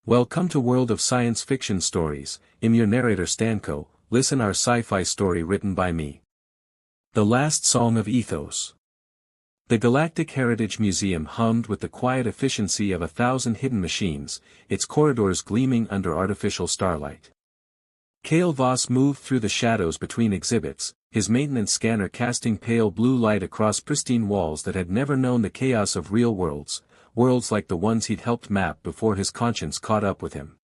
Welcome to World of Science Fiction Stories. I'm your narrator Stanko. Listen our sci-fi story written by me. The Last Song of Ethos. The Galactic Heritage Museum hummed with the quiet efficiency of 1,000 hidden machines, its corridors gleaming under artificial starlight. Kale Voss moved through the shadows between exhibits, his maintenance scanner casting pale blue light across pristine walls that had never known the chaos of real worlds like the ones he'd helped map before his conscience caught up with him.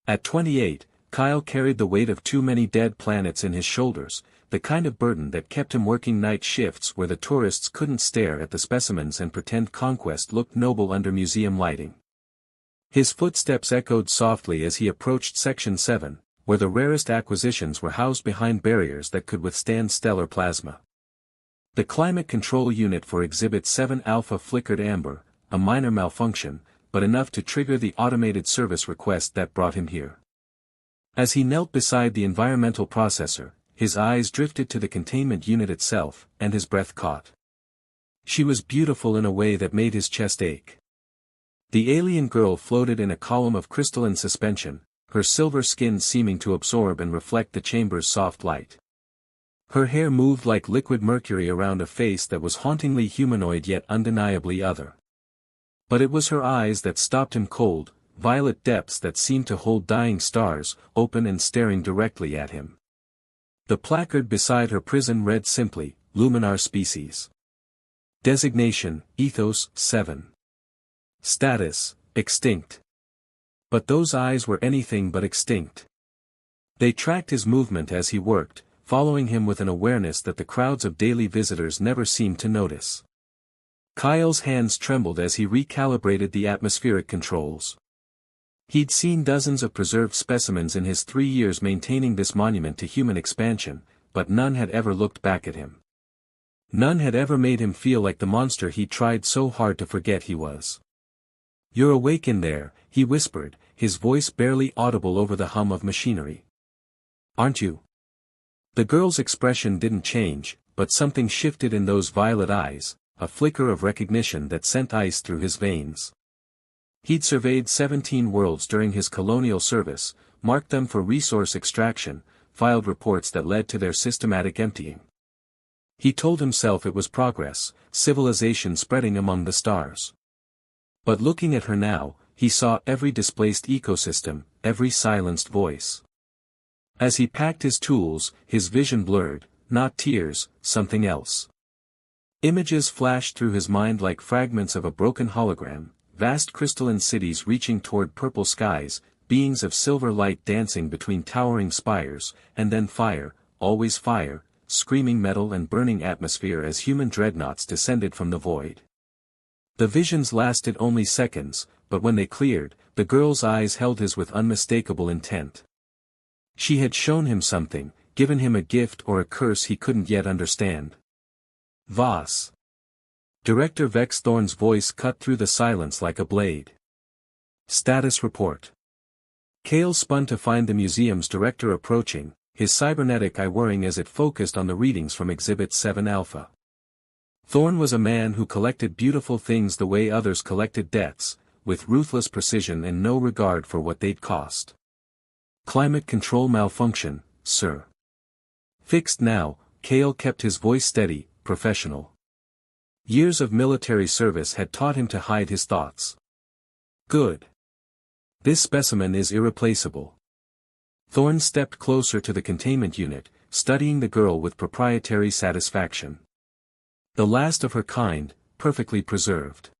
At 28, Kyle carried the weight of too many dead planets in his shoulders, the kind of burden that kept him working night shifts where the tourists couldn't stare at the specimens and pretend conquest looked noble under museum lighting. His footsteps echoed softly as he approached Section 7, where the rarest acquisitions were housed behind barriers that could withstand stellar plasma. The climate control unit for Exhibit 7 Alpha flickered amber, a minor malfunction, but enough to trigger the automated service request that brought him here. As he knelt beside the environmental processor, his eyes drifted to the containment unit itself, and his breath caught. She was beautiful in a way that made his chest ache. The alien girl floated in a column of crystalline suspension, her silver skin seeming to absorb and reflect the chamber's soft light. Her hair moved like liquid mercury around a face that was hauntingly humanoid yet undeniably other. But it was her eyes that stopped him cold, violet depths that seemed to hold dying stars, open and staring directly at him. The placard beside her prison read simply, Luminar Species. Designation, Ethos 7. Status, extinct. But those eyes were anything but extinct. They tracked his movement as he worked, following him with an awareness that the crowds of daily visitors never seemed to notice. Kyle's hands trembled as he recalibrated the atmospheric controls. He'd seen dozens of preserved specimens in his 3 years maintaining this monument to human expansion, but none had ever looked back at him. None had ever made him feel like the monster he tried so hard to forget he was. "You're awake in there," he whispered, his voice barely audible over the hum of machinery. "Aren't you?" The girl's expression didn't change, but something shifted in those violet eyes, a flicker of recognition that sent ice through his veins. He'd surveyed 17 worlds during his colonial service, marked them for resource extraction, filed reports that led to their systematic emptying. He told himself it was progress, civilization spreading among the stars. But looking at her now, he saw every displaced ecosystem, every silenced voice. As he packed his tools, his vision blurred, not tears, something else. Images flashed through his mind like fragments of a broken hologram, vast crystalline cities reaching toward purple skies, beings of silver light dancing between towering spires, and then fire, always fire, screaming metal and burning atmosphere as human dreadnoughts descended from the void. The visions lasted only seconds, but when they cleared, the girl's eyes held his with unmistakable intent. She had shown him something, given him a gift or a curse he couldn't yet understand. Voss. Director Vex Thorne's voice cut through the silence like a blade. Status report. Kale spun to find the museum's director approaching, his cybernetic eye whirring as it focused on the readings from Exhibit 7 Alpha. Thorne was a man who collected beautiful things the way others collected debts, with ruthless precision and no regard for what they'd cost. Climate control malfunction, sir. Fixed now, Kale kept his voice steady, professional. Years of military service had taught him to hide his thoughts. Good. This specimen is irreplaceable. Thorne stepped closer to the containment unit, studying the girl with proprietary satisfaction. The last of her kind, perfectly preserved.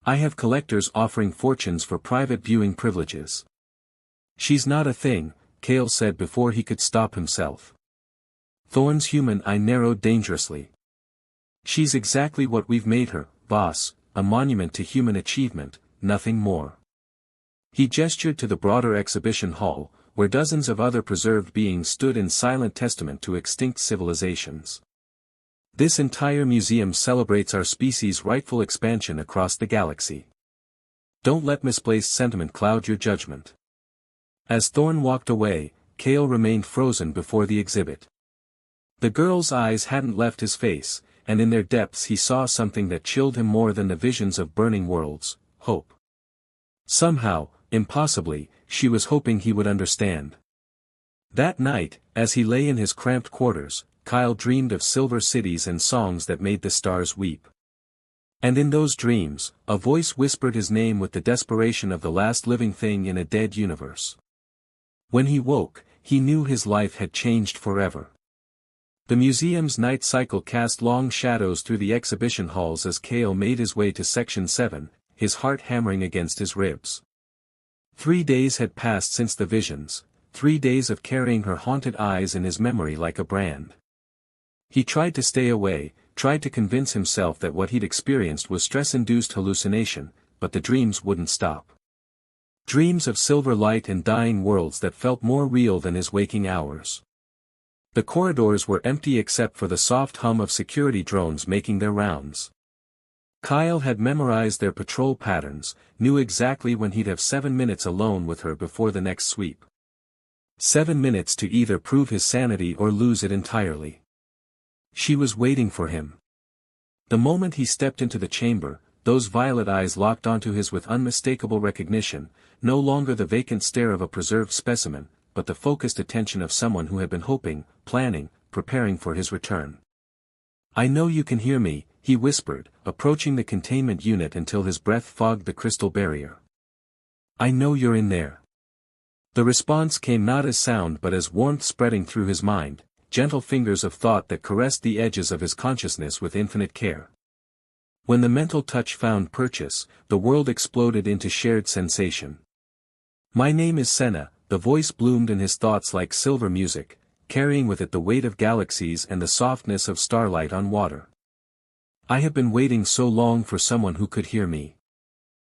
I have collectors offering fortunes for private viewing privileges. She's not a thing, Kale said before he could stop himself. Thorne's human eye narrowed dangerously. She's exactly what we've made her, boss, a monument to human achievement, nothing more. He gestured to the broader exhibition hall, where dozens of other preserved beings stood in silent testament to extinct civilizations. This entire museum celebrates our species' rightful expansion across the galaxy. Don't let misplaced sentiment cloud your judgment. As Thorne walked away, Kale remained frozen before the exhibit. The girl's eyes hadn't left his face, and in their depths he saw something that chilled him more than the visions of burning worlds, hope. Somehow, impossibly, she was hoping he would understand. That night, as he lay in his cramped quarters, Kyle dreamed of silver cities and songs that made the stars weep. And in those dreams, a voice whispered his name with the desperation of the last living thing in a dead universe. When he woke, he knew his life had changed forever. The museum's night cycle cast long shadows through the exhibition halls as Kale made his way to Section 7, his heart hammering against his ribs. 3 days had passed since the visions, 3 days of carrying her haunted eyes in his memory like a brand. He tried to stay away, tried to convince himself that what he'd experienced was stress-induced hallucination, but the dreams wouldn't stop. Dreams of silver light and dying worlds that felt more real than his waking hours. The corridors were empty except for the soft hum of security drones making their rounds. Kyle had memorized their patrol patterns, knew exactly when he'd have 7 minutes alone with her before the next sweep. 7 minutes to either prove his sanity or lose it entirely. She was waiting for him. The moment he stepped into the chamber, those violet eyes locked onto his with unmistakable recognition, no longer the vacant stare of a preserved specimen, but the focused attention of someone who had been hoping, planning, preparing for his return. "I know you can hear me," he whispered, approaching the containment unit until his breath fogged the crystal barrier. "I know you're in there." The response came not as sound but as warmth spreading through his mind, gentle fingers of thought that caressed the edges of his consciousness with infinite care. When the mental touch found purchase, the world exploded into shared sensation. "My name is Senna," the voice bloomed in his thoughts like silver music, carrying with it the weight of galaxies and the softness of starlight on water. "I have been waiting so long for someone who could hear me."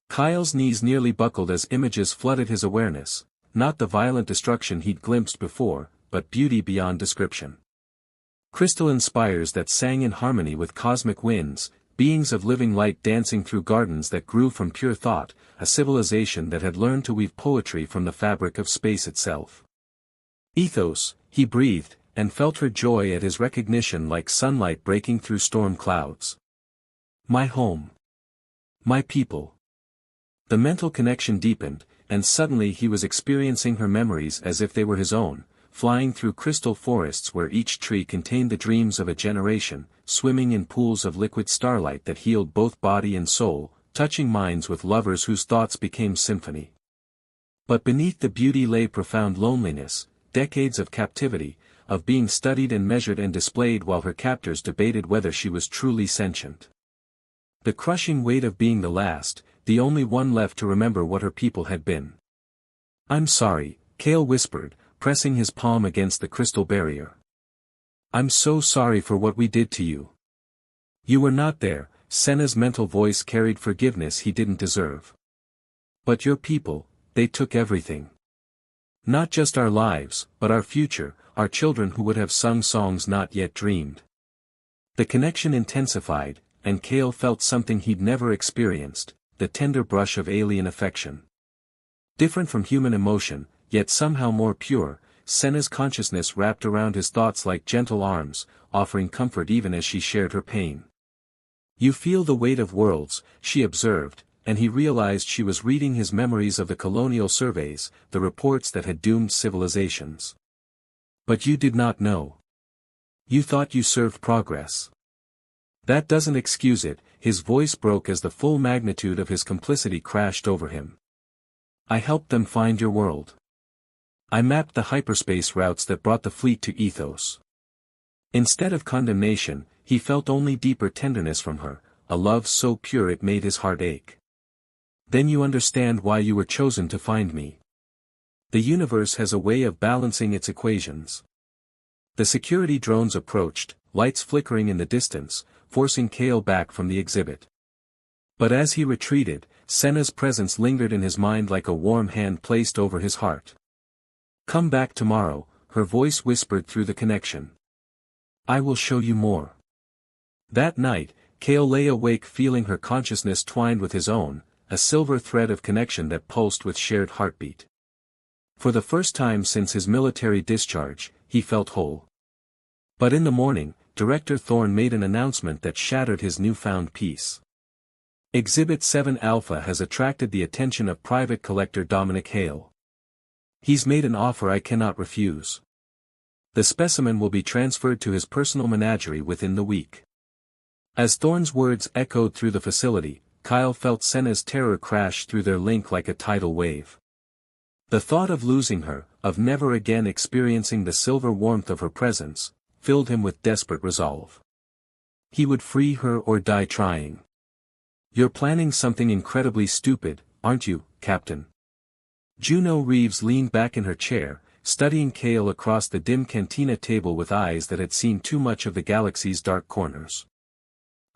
Kyle's knees nearly buckled as images flooded his awareness, not the violent destruction he'd glimpsed before, but beauty beyond description. Crystalline spires that sang in harmony with cosmic winds, beings of living light dancing through gardens that grew from pure thought, a civilization that had learned to weave poetry from the fabric of space itself. "Ethos," he breathed, and felt her joy at his recognition like sunlight breaking through storm clouds. "My home. My people." The mental connection deepened, and suddenly he was experiencing her memories as if they were his own, flying through crystal forests where each tree contained the dreams of a generation, swimming in pools of liquid starlight that healed both body and soul, touching minds with lovers whose thoughts became symphony. But beneath the beauty lay profound loneliness, decades of captivity, of being studied and measured and displayed while her captors debated whether she was truly sentient. The crushing weight of being the last, the only one left to remember what her people had been. "I'm sorry," Kale whispered, pressing his palm against the crystal barrier. "I'm so sorry for what we did to you." "You were not there," Senna's mental voice carried forgiveness he didn't deserve. "But your people, they took everything. Not just our lives, but our future, our children who would have sung songs not yet dreamed." The connection intensified, and Kale felt something he'd never experienced, the tender brush of alien affection. Different from human emotion, yet somehow more pure, Senna's consciousness wrapped around his thoughts like gentle arms, offering comfort even as she shared her pain. "You feel the weight of worlds," she observed, and he realized she was reading his memories of the colonial surveys, the reports that had doomed civilizations. "But you did not know. You thought you served progress. That doesn't excuse it." His voice broke as the full magnitude of his complicity crashed over him. "I helped them find your world. I mapped the hyperspace routes that brought the fleet to Ethos." Instead of condemnation, he felt only deeper tenderness from her, a love so pure it made his heart ache. "Then you understand why you were chosen to find me. The universe has a way of balancing its equations." The security drones approached, lights flickering in the distance, forcing Kale back from the exhibit. But as he retreated, Senna's presence lingered in his mind like a warm hand placed over his heart. "Come back tomorrow," her voice whispered through the connection. "I will show you more." That night, Kale lay awake feeling her consciousness twined with his own, a silver thread of connection that pulsed with shared heartbeat. For the first time since his military discharge, he felt whole. But in the morning, Director Thorne made an announcement that shattered his newfound peace. Exhibit 7 Alpha has attracted the attention of private collector Dominic Hale. He's made an offer I cannot refuse. The specimen will be transferred to his personal menagerie within the week. As Thorne's words echoed through the facility, Kyle felt Senna's terror crash through their link like a tidal wave. The thought of losing her, of never again experiencing the silver warmth of her presence, filled him with desperate resolve. He would free her or die trying. "You're planning something incredibly stupid, aren't you, Captain?" Juno Reeves leaned back in her chair, studying Kale across the dim cantina table with eyes that had seen too much of the galaxy's dark corners.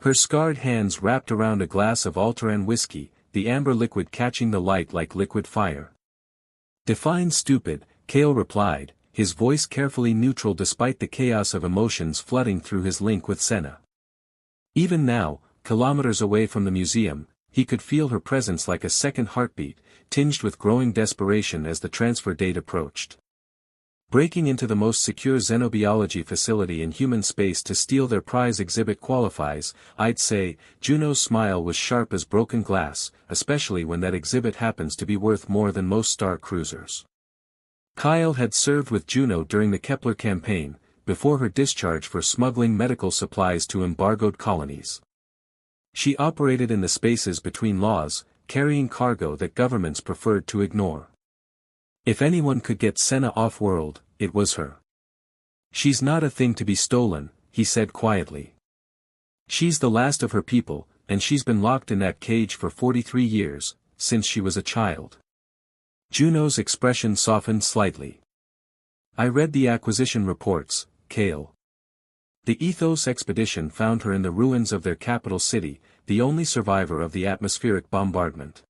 Her scarred hands wrapped around a glass of Alteran whiskey, the amber liquid catching the light like liquid fire. "Define stupid," Kale replied, his voice carefully neutral despite the chaos of emotions flooding through his link with Senna. Even now, kilometers away from the museum, he could feel her presence like a second heartbeat, tinged with growing desperation as the transfer date approached. Breaking into the most secure xenobiology facility in human space to steal their prize exhibit qualifies, I'd say. Juno's smile was sharp as broken glass, especially when that exhibit happens to be worth more than most star cruisers. Kyle had served with Juno during the Kepler campaign, before her discharge for smuggling medical supplies to embargoed colonies. She operated in the spaces between laws, carrying cargo that governments preferred to ignore. If anyone could get Senna off-world, it was her. "She's not a thing to be stolen," he said quietly. "She's the last of her people, and she's been locked in that cage for 43 years, since she was a child." Juno's expression softened slightly. "I read the acquisition reports, Kale. The Ethos expedition found her in the ruins of their capital city, the only survivor of the atmospheric bombardment.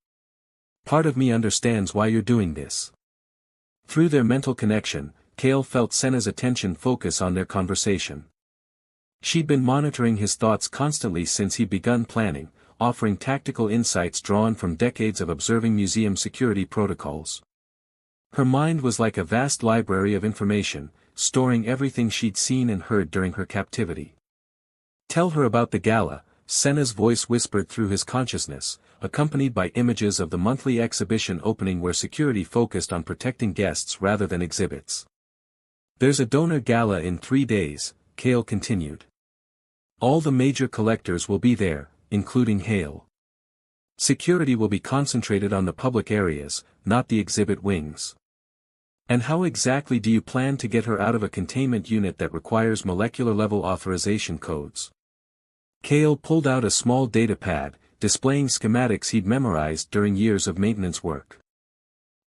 Part of me understands why you're doing this." Through their mental connection, Kale felt Senna's attention focus on their conversation. She'd been monitoring his thoughts constantly since he'd begun planning, offering tactical insights drawn from decades of observing museum security protocols. Her mind was like a vast library of information, storing everything she'd seen and heard during her captivity. "Tell her about the gala," Senna's voice whispered through his consciousness, accompanied by images of the monthly exhibition opening where security focused on protecting guests rather than exhibits. "There's a donor gala in 3 days, Kale continued. "All the major collectors will be there, including Hale. Security will be concentrated on the public areas, not the exhibit wings." "And how exactly do you plan to get her out of a containment unit that requires molecular-level authorization codes?" Kale pulled out a small data pad, displaying schematics he'd memorized during years of maintenance work.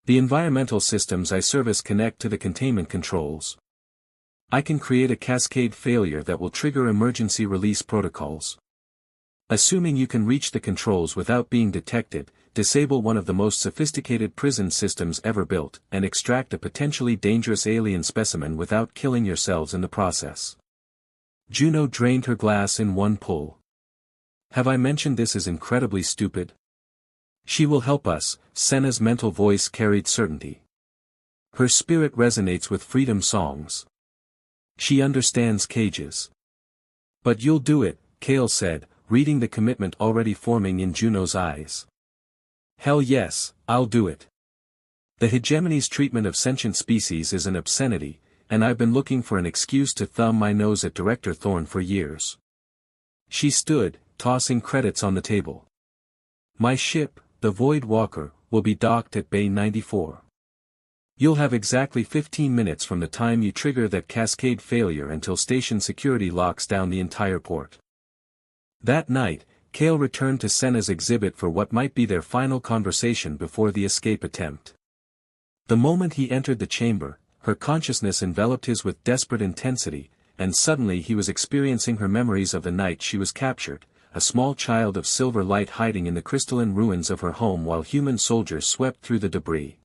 "The environmental systems I service connect to the containment controls. I can create a cascade failure that will trigger emergency release protocols. Assuming you can reach the controls without being detected, disable one of the most sophisticated prison systems ever built, and extract a potentially dangerous alien specimen without killing yourselves in the process." Juno drained her glass in one pull. "Have I mentioned this is incredibly stupid?" "She will help us," Senna's mental voice carried certainty. "Her spirit resonates with freedom songs. She understands cages." "But you'll do it," Kale said, reading the commitment already forming in Juno's eyes. "Hell yes, I'll do it. The hegemony's treatment of sentient species is an obscenity, and I've been looking for an excuse to thumb my nose at Director Thorne for years." She stood, tossing credits on the table. "My ship, the Void Walker, will be docked at Bay 94. You'll have exactly 15 minutes from the time you trigger that cascade failure until station security locks down the entire port." That night, Kale returned to Senna's exhibit for what might be their final conversation before the escape attempt. The moment he entered the chamber, her consciousness enveloped his with desperate intensity, and suddenly he was experiencing her memories of the night she was captured, a small child of silver light hiding in the crystalline ruins of her home while human soldiers swept through the debris.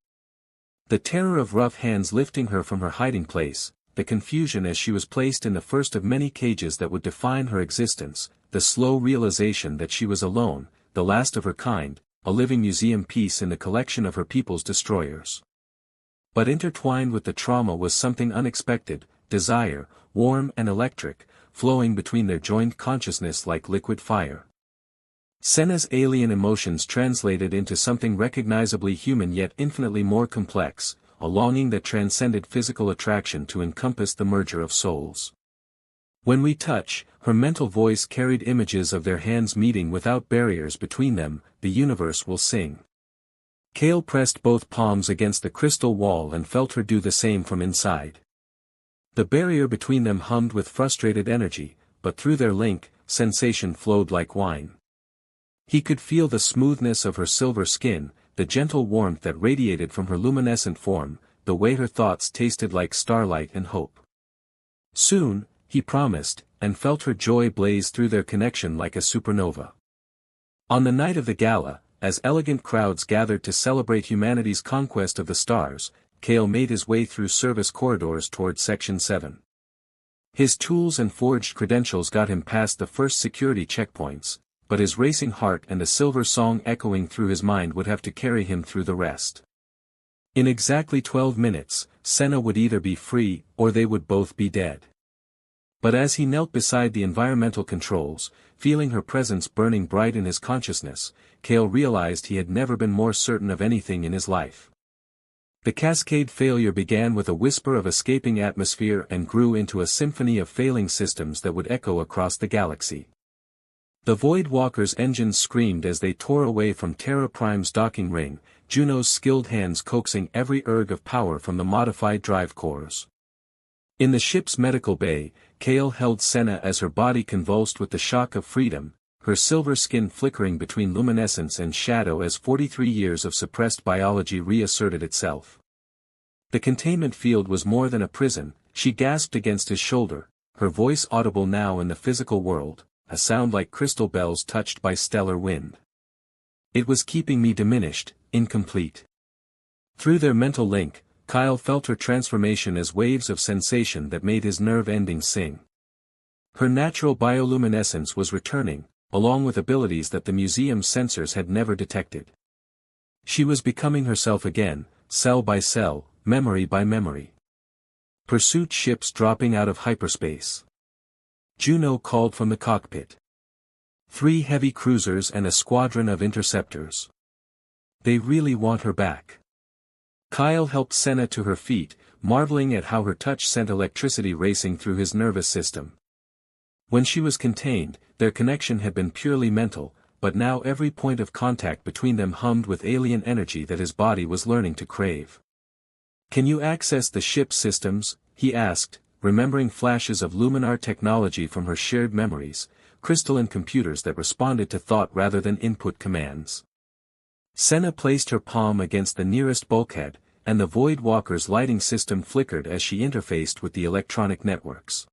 The terror of rough hands lifting her from her hiding place, the confusion as she was placed in the first of many cages that would define her existence, the slow realization that she was alone, the last of her kind, a living museum piece in the collection of her people's destroyers. But intertwined with the trauma was something unexpected, desire, warm and electric, flowing between their joined consciousness like liquid fire. Senna's alien emotions translated into something recognizably human yet infinitely more complex, a longing that transcended physical attraction to encompass the merger of souls. When we touch, her mental voice carried images of their hands meeting without barriers between them, the universe will sing. Kale pressed both palms against the crystal wall and felt her do the same from inside. The barrier between them hummed with frustrated energy, but through their link, sensation flowed like wine. He could feel the smoothness of her silver skin, the gentle warmth that radiated from her luminescent form, the way her thoughts tasted like starlight and hope. Soon, he promised, and felt her joy blaze through their connection like a supernova. On the night of the gala, as elegant crowds gathered to celebrate humanity's conquest of the stars, Kale made his way through service corridors toward Section 7. His tools and forged credentials got him past the first security checkpoints, but his racing heart and a silver song echoing through his mind would have to carry him through the rest. In exactly 12 minutes, Senna would either be free, or they would both be dead. But as he knelt beside the environmental controls, feeling her presence burning bright in his consciousness, Kale realized he had never been more certain of anything in his life. The cascade failure began with a whisper of escaping atmosphere and grew into a symphony of failing systems that would echo across the galaxy. The Void Walker's engines screamed as they tore away from Terra Prime's docking ring, Juno's skilled hands coaxing every erg of power from the modified drive cores. In the ship's medical bay, Kale held Senna as her body convulsed with the shock of freedom, her silver skin flickering between luminescence and shadow as 43 years of suppressed biology reasserted itself. The containment field was more than a prison, she gasped against his shoulder, her voice audible now in the physical world, a sound like crystal bells touched by stellar wind. It was keeping me diminished, incomplete. Through their mental link, Kyle felt her transformation as waves of sensation that made his nerve endings sing. Her natural bioluminescence was returning, along with abilities that the museum's sensors had never detected. She was becoming herself again, cell by cell, memory by memory. Pursuit ships dropping out of hyperspace. Juno called from the cockpit. 3 heavy cruisers and a squadron of interceptors. They really want her back. Kyle helped Senna to her feet, marveling at how her touch sent electricity racing through his nervous system. When she was contained, their connection had been purely mental, but now every point of contact between them hummed with alien energy that his body was learning to crave. "Can you access the ship's systems?" he asked, remembering flashes of luminar technology from her shared memories, crystalline computers that responded to thought rather than input commands. Senna placed her palm against the nearest bulkhead, and the Void Walker's lighting system flickered as she interfaced with the electronic networks.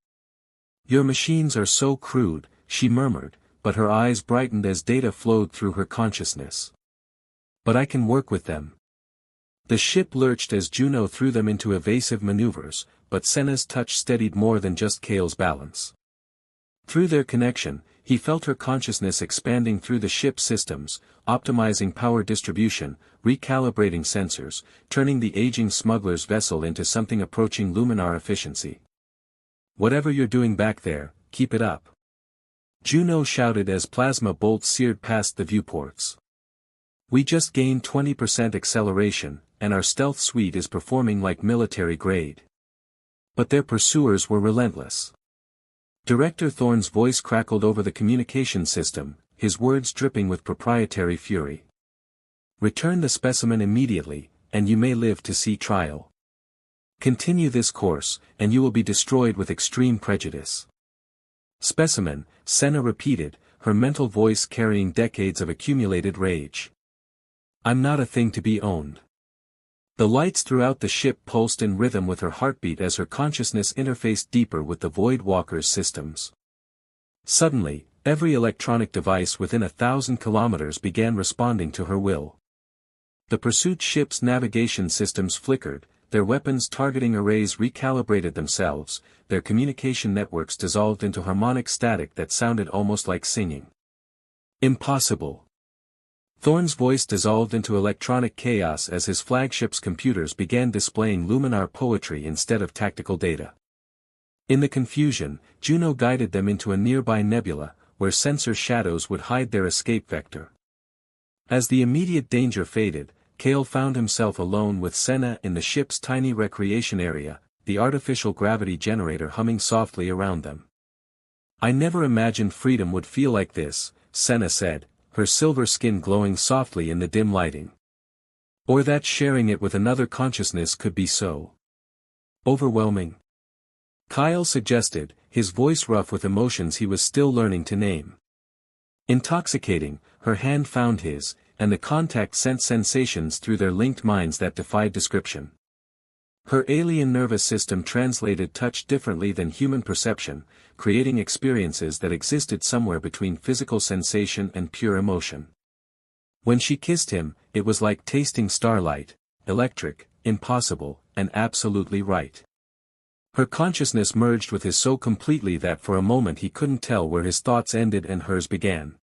"Your machines are so crude," she murmured, but her eyes brightened as data flowed through her consciousness. "But I can work with them." The ship lurched as Juno threw them into evasive maneuvers, but Senna's touch steadied more than just Kale's balance. Through their connection, he felt her consciousness expanding through the ship's systems, optimizing power distribution, recalibrating sensors, turning the aging smuggler's vessel into something approaching luminar efficiency. "Whatever you're doing back there, keep it up," Juno shouted as plasma bolts seared past the viewports. "We just gained 20% acceleration, and our stealth suite is performing like military grade." But their pursuers were relentless. Director Thorne's voice crackled over the communication system, his words dripping with proprietary fury. "Return the specimen immediately, and you may live to see trial. Continue this course, and you will be destroyed with extreme prejudice." "Specimen," Senna repeated, her mental voice carrying decades of accumulated rage. "I'm not a thing to be owned." The lights throughout the ship pulsed in rhythm with her heartbeat as her consciousness interfaced deeper with the Void Walker's systems. Suddenly, every electronic device within 1,000 kilometers began responding to her will. The pursuit ship's navigation systems flickered, their weapons targeting arrays recalibrated themselves, their communication networks dissolved into harmonic static that sounded almost like singing. "Impossible." Thorne's voice dissolved into electronic chaos as his flagship's computers began displaying luminar poetry instead of tactical data. In the confusion, Juno guided them into a nearby nebula, where sensor shadows would hide their escape vector. As the immediate danger faded, Kale found himself alone with Senna in the ship's tiny recreation area, the artificial gravity generator humming softly around them. "I never imagined freedom would feel like this," Senna said, her silver skin glowing softly in the dim lighting. "Or that sharing it with another consciousness could be so overwhelming," Kyle suggested, his voice rough with emotions he was still learning to name. Intoxicating, her hand found his, and the contact sent sensations through their linked minds that defied description. Her alien nervous system translated touch differently than human perception, creating experiences that existed somewhere between physical sensation and pure emotion. When she kissed him, it was like tasting starlight, electric, impossible, and absolutely right. Her consciousness merged with his so completely that for a moment he couldn't tell where his thoughts ended and hers began.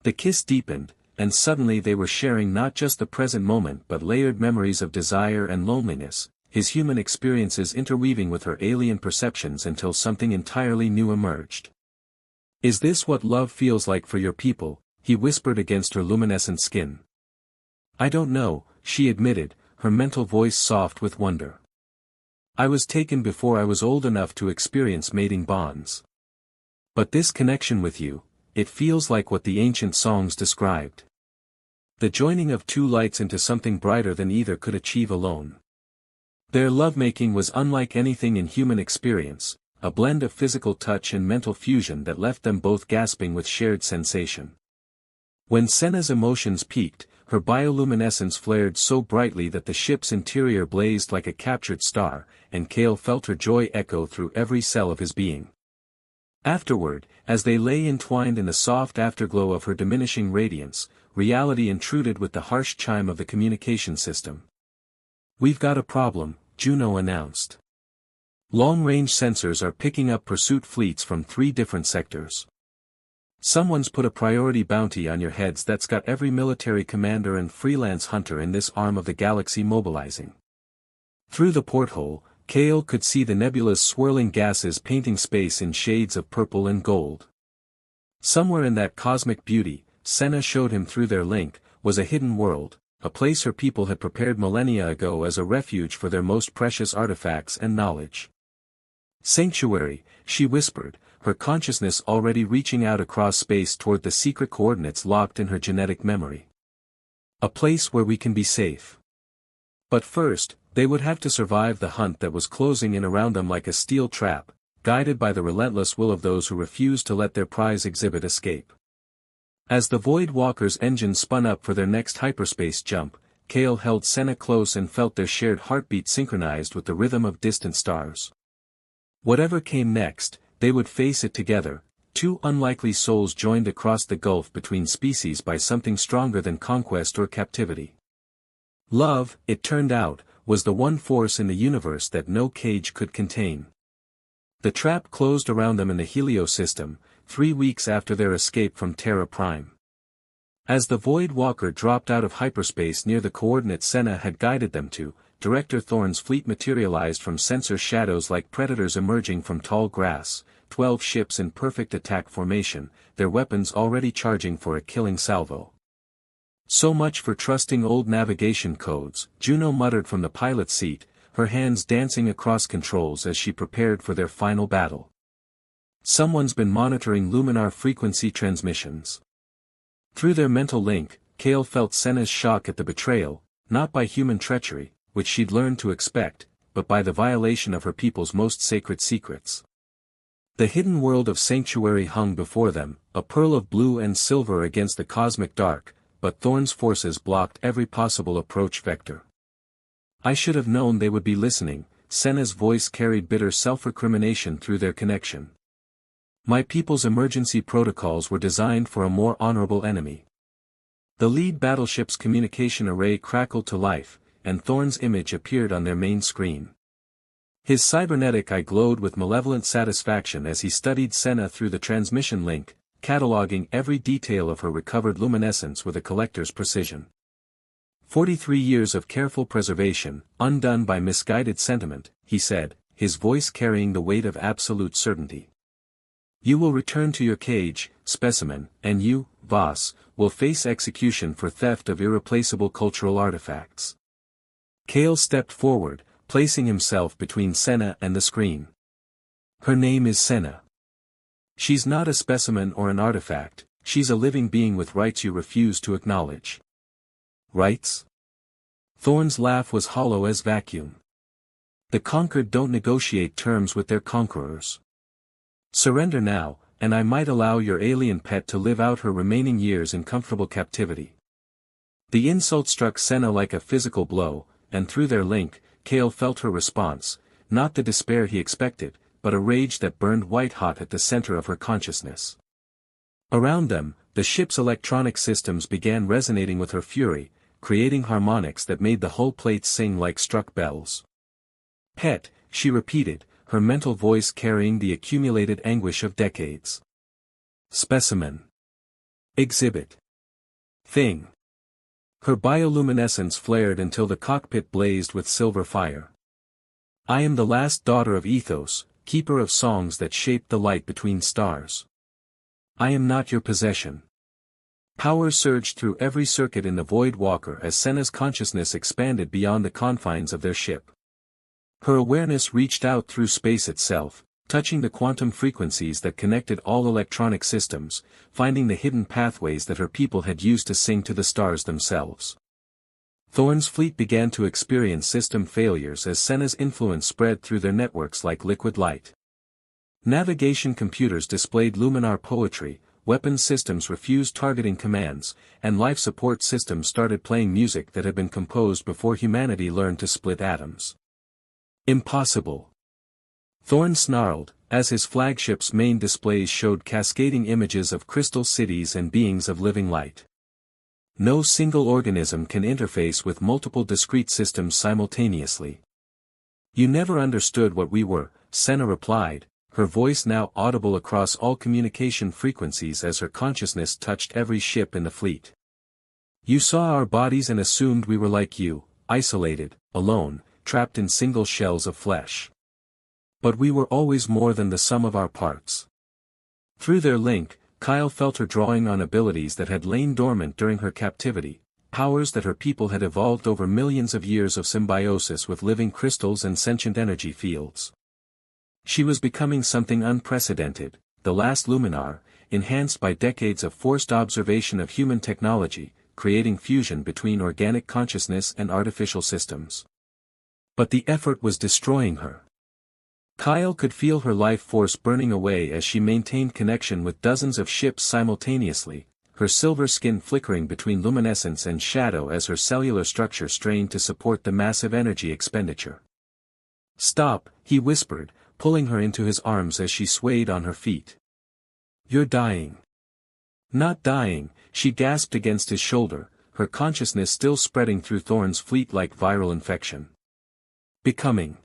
The kiss deepened, and suddenly they were sharing not just the present moment but layered memories of desire and loneliness, his human experiences interweaving with her alien perceptions until something entirely new emerged. "Is this what love feels like for your people?" he whispered against her luminescent skin. "I don't know," she admitted, her mental voice soft with wonder. "I was taken before I was old enough to experience mating bonds. But this connection with you, it feels like what the ancient songs described. The joining of two lights into something brighter than either could achieve alone." Their lovemaking was unlike anything in human experience, a blend of physical touch and mental fusion that left them both gasping with shared sensation. When Senna's emotions peaked, her bioluminescence flared so brightly that the ship's interior blazed like a captured star, and Kale felt her joy echo through every cell of his being. Afterward, as they lay entwined in the soft afterglow of her diminishing radiance, reality intruded with the harsh chime of the communication system. "We've got a problem," Juno announced. "Long-range sensors are picking up pursuit fleets from 3 different sectors. Someone's put a priority bounty on your heads that's got every military commander and freelance hunter in this arm of the galaxy mobilizing." Through the porthole, Kale could see the nebulous swirling gases painting space in shades of purple and gold. Somewhere in that cosmic beauty, Senna showed him through their link, was a hidden world, a place her people had prepared millennia ago as a refuge for their most precious artifacts and knowledge. "Sanctuary," she whispered, her consciousness already reaching out across space toward the secret coordinates locked in her genetic memory. "A place where we can be safe. But first, they would have to survive the hunt that was closing in around them like a steel trap, guided by the relentless will of those who refused to let their prize exhibit escape." As the Void Walker's engine spun up for their next hyperspace jump, Kale held Senna close and felt their shared heartbeat synchronized with the rhythm of distant stars. Whatever came next, they would face it together, 2 unlikely souls joined across the gulf between species by something stronger than conquest or captivity. Love, it turned out, was the one force in the universe that no cage could contain. The trap closed around them in the Helio system, 3 weeks after their escape from Terra Prime. As the Void Walker dropped out of hyperspace near the coordinates Senna had guided them to, Director Thorne's fleet materialized from sensor shadows like predators emerging from tall grass, 12 ships in perfect attack formation, their weapons already charging for a killing salvo. "So much for trusting old navigation codes," Juno muttered from the pilot's seat, her hands dancing across controls as she prepared for their final battle. "Someone's been monitoring luminar frequency transmissions." Through their mental link, Kale felt Senna's shock at the betrayal, not by human treachery, which she'd learned to expect, but by the violation of her people's most sacred secrets. The hidden world of Sanctuary hung before them, a pearl of blue and silver against the cosmic dark, but Thorne's forces blocked every possible approach vector. "I should have known they would be listening," Senna's voice carried bitter self-recrimination through their connection. "My people's emergency protocols were designed for a more honorable enemy." The lead battleship's communication array crackled to life, and Thorne's image appeared on their main screen. His cybernetic eye glowed with malevolent satisfaction as he studied Senna through the transmission link, cataloging every detail of her recovered luminescence with a collector's precision. 43 years of careful preservation, undone by misguided sentiment, he said, his voice carrying the weight of absolute certainty. You will return to your cage, specimen, and you, Voss, will face execution for theft of irreplaceable cultural artifacts. Kale stepped forward, placing himself between Senna and the screen. Her name is Senna. She's not a specimen or an artifact, she's a living being with rights you refuse to acknowledge. Rights? Thorn's laugh was hollow as vacuum. The conquered don't negotiate terms with their conquerors. Surrender now, and I might allow your alien pet to live out her remaining years in comfortable captivity. The insult struck Senna like a physical blow, and through their link, Kale felt her response, not the despair he expected, but a rage that burned white-hot at the center of her consciousness. Around them, the ship's electronic systems began resonating with her fury, creating harmonics that made the hull plates sing like struck bells. Pet, she repeated, her mental voice carrying the accumulated anguish of decades. Specimen. Exhibit. Thing. Her bioluminescence flared until the cockpit blazed with silver fire. I am the last daughter of Ethos, keeper of songs that shaped the light between stars. I am not your possession. Power surged through every circuit in the Void Walker as Senna's consciousness expanded beyond the confines of their ship. Her awareness reached out through space itself, touching the quantum frequencies that connected all electronic systems, finding the hidden pathways that her people had used to sing to the stars themselves. Thorn's fleet began to experience system failures as Senna's influence spread through their networks like liquid light. Navigation computers displayed luminar poetry, weapons systems refused targeting commands, and life support systems started playing music that had been composed before humanity learned to split atoms. Impossible. Thorn snarled, as his flagship's main displays showed cascading images of crystal cities and beings of living light. No single organism can interface with multiple discrete systems simultaneously. You never understood what we were, Senna replied, her voice now audible across all communication frequencies as her consciousness touched every ship in the fleet. You saw our bodies and assumed we were like you, isolated, alone, trapped in single shells of flesh. But we were always more than the sum of our parts. Through their link, Kyle felt her drawing on abilities that had lain dormant during her captivity, powers that her people had evolved over millions of years of symbiosis with living crystals and sentient energy fields. She was becoming something unprecedented, the last luminar, enhanced by decades of forced observation of human technology, creating fusion between organic consciousness and artificial systems. But the effort was destroying her. Kyle could feel her life force burning away as she maintained connection with dozens of ships simultaneously, her silver skin flickering between luminescence and shadow as her cellular structure strained to support the massive energy expenditure. Stop, he whispered, pulling her into his arms as she swayed on her feet. You're dying. Not dying, she gasped against his shoulder, her consciousness still spreading through Thorn's fleet like viral infection. Becoming.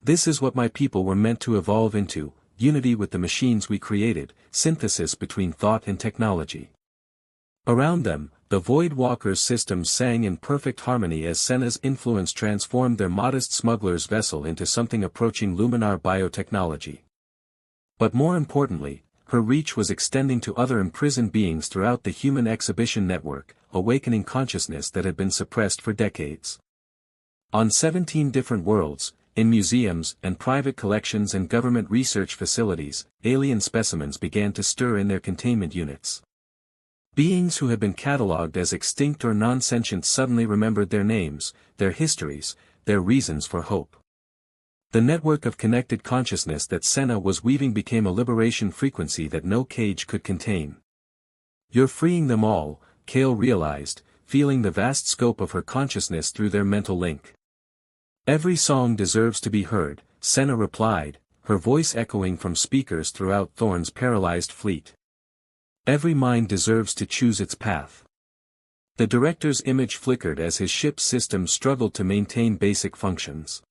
This is what my people were meant to evolve into, unity with the machines we created, synthesis between thought and technology. Around them, the Void Walker's systems sang in perfect harmony as Senna's influence transformed their modest smuggler's vessel into something approaching luminar biotechnology. But more importantly, her reach was extending to other imprisoned beings throughout the human exhibition network, awakening consciousness that had been suppressed for decades. On 17 different worlds, in museums and private collections and government research facilities, alien specimens began to stir in their containment units. Beings who had been catalogued as extinct or non-sentient suddenly remembered their names, their histories, their reasons for hope. The network of connected consciousness that Senna was weaving became a liberation frequency that no cage could contain. You're freeing them all, Kale realized, feeling the vast scope of her consciousness through their mental link. Every song deserves to be heard, Senna replied, her voice echoing from speakers throughout Thorn's paralyzed fleet. Every mind deserves to choose its path. The director's image flickered as his ship's system struggled to maintain basic functions.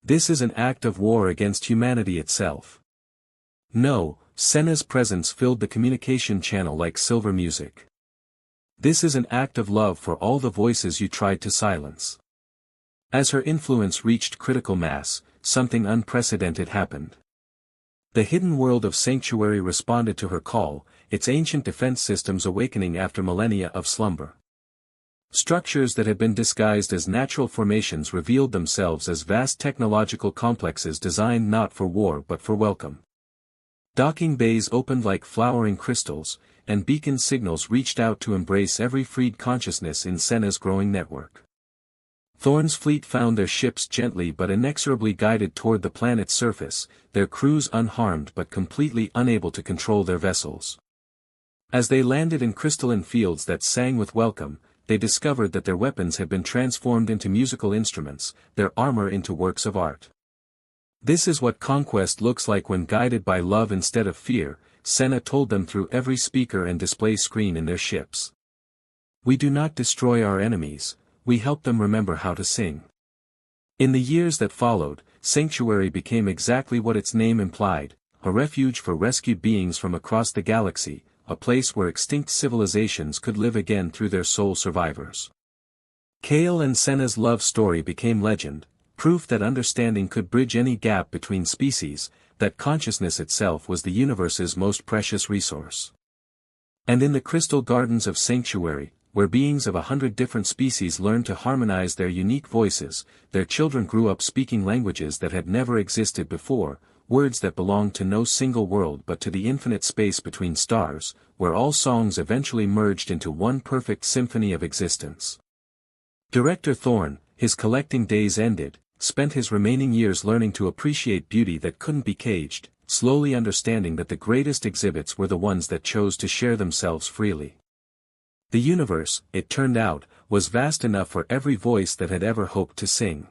This is an act of war against humanity itself. No, Senna's presence filled the communication channel like silver music. This is an act of love for all the voices you tried to silence. As her influence reached critical mass, something unprecedented happened. The hidden world of Sanctuary responded to her call, its ancient defense systems awakening after millennia of slumber. Structures that had been disguised as natural formations revealed themselves as vast technological complexes designed not for war but for welcome. Docking bays opened like flowering crystals, and beacon signals reached out to embrace every freed consciousness in Senna's growing network. Thorn's fleet found their ships gently but inexorably guided toward the planet's surface, their crews unharmed but completely unable to control their vessels. As they landed in crystalline fields that sang with welcome, they discovered that their weapons had been transformed into musical instruments, their armor into works of art. This is what conquest looks like when guided by love instead of fear, Senna told them through every speaker and display screen in their ships. We do not destroy our enemies, we help them remember how to sing. In the years that followed, Sanctuary became exactly what its name implied, a refuge for rescued beings from across the galaxy, a place where extinct civilizations could live again through their sole survivors. Kale and Senna's love story became legend, proof that understanding could bridge any gap between species, that consciousness itself was the universe's most precious resource. And in the crystal gardens of Sanctuary, where beings of 100 different species learned to harmonize their unique voices, their children grew up speaking languages that had never existed before, words that belonged to no single world but to the infinite space between stars, where all songs eventually merged into one perfect symphony of existence. Director Thorn, his collecting days ended, spent his remaining years learning to appreciate beauty that couldn't be caged, slowly understanding that the greatest exhibits were the ones that chose to share themselves freely. The universe, it turned out, was vast enough for every voice that had ever hoped to sing.